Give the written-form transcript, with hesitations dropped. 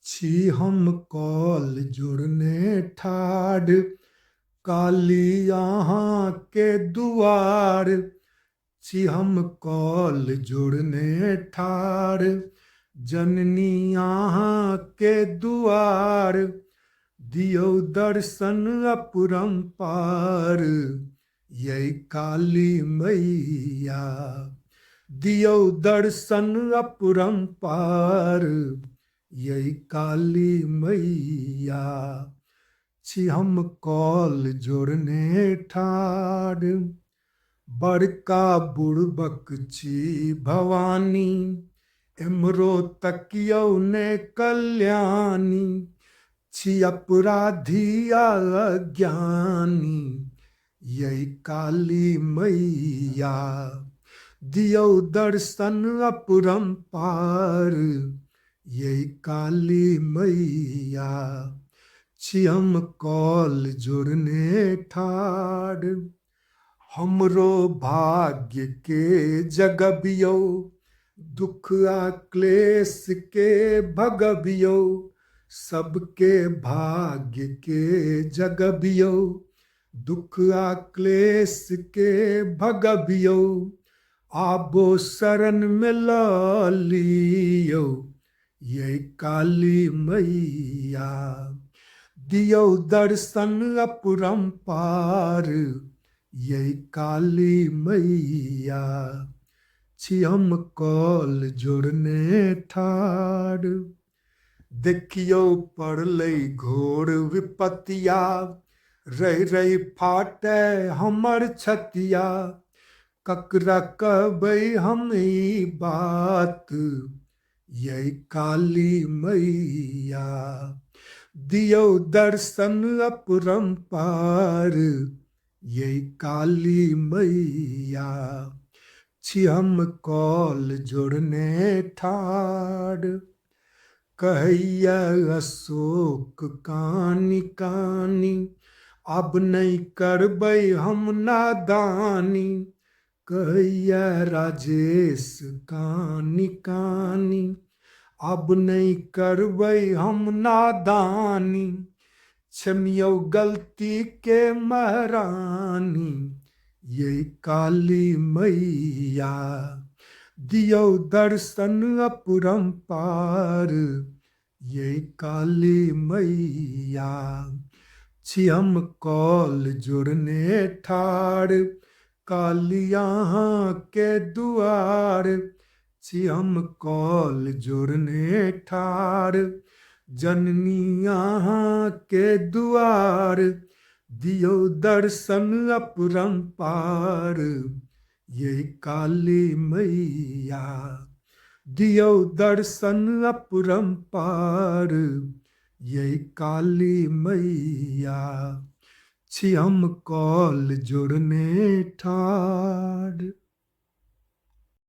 छी हम कॉल जुड़ने ठाढ़, काली अहाँ के दुआर। छी हम कॉल जुड़ने ठाढ़, जननी अहाँ के दुआर। दियौ दर्शन अपरंपार, यै काली मैया। दियौ दर्शन अपरंपार, यै काली मैया। छी हम कॉल जोड़ने ठाढ़, बड़का बुड़बक छी भवानी। एम्हरो तकियौ ने कल्याणी, छी अपराधी आ अज्ञानी, यै काली मैया। दियौ दर्शन अपरंपार, यै काली मैया। छी हम कॉल जुड़ने ठाढ़, हमरो भाग्य के जगबियौ। दुख आ क्लेश के भगबियौ, सबके भाग्य के जगबियौ। दुख आ क्लेश के भगबियौ, आबो शरण में लऽ लियौ, यै काली मैया। दियौ दर्शन अपरंपार, यै काली मैया। छी हम कॉल जोड़ने ठाढ़, देखियौ पड़लै घोर विपतिया। रहि रहि फाटै हमर छतिया, ककरा कहबै हम ई बात, यै काली मैया। दियौ दर्शन अपरंपार, यै काली मैया। छी हम कॉल जोड़ने ठाढ़, कहैया अशोक कानी कानी। अब नहीं करबै हम नादानी, कहैया राजेश कानी कानी। अब नहीं करबै हम नादानी, क्षमियौ गलती के महारानी, यै काली मैया। दियौ दर्शन अपरंपार, यै काली मैया। छी हम कॉल जुड़ने ठाढ़, काली अहाँ के दुआर। छी हम कॉल जुड़ने ठाढ़, जननी अहाँ के दुआर। दियौ दर्शन अपरंपार, यै काली मैया। दियौ दर्शन अपरंपार, यै काली मैया। छी हम कॉल जुड़ने ठाढ़।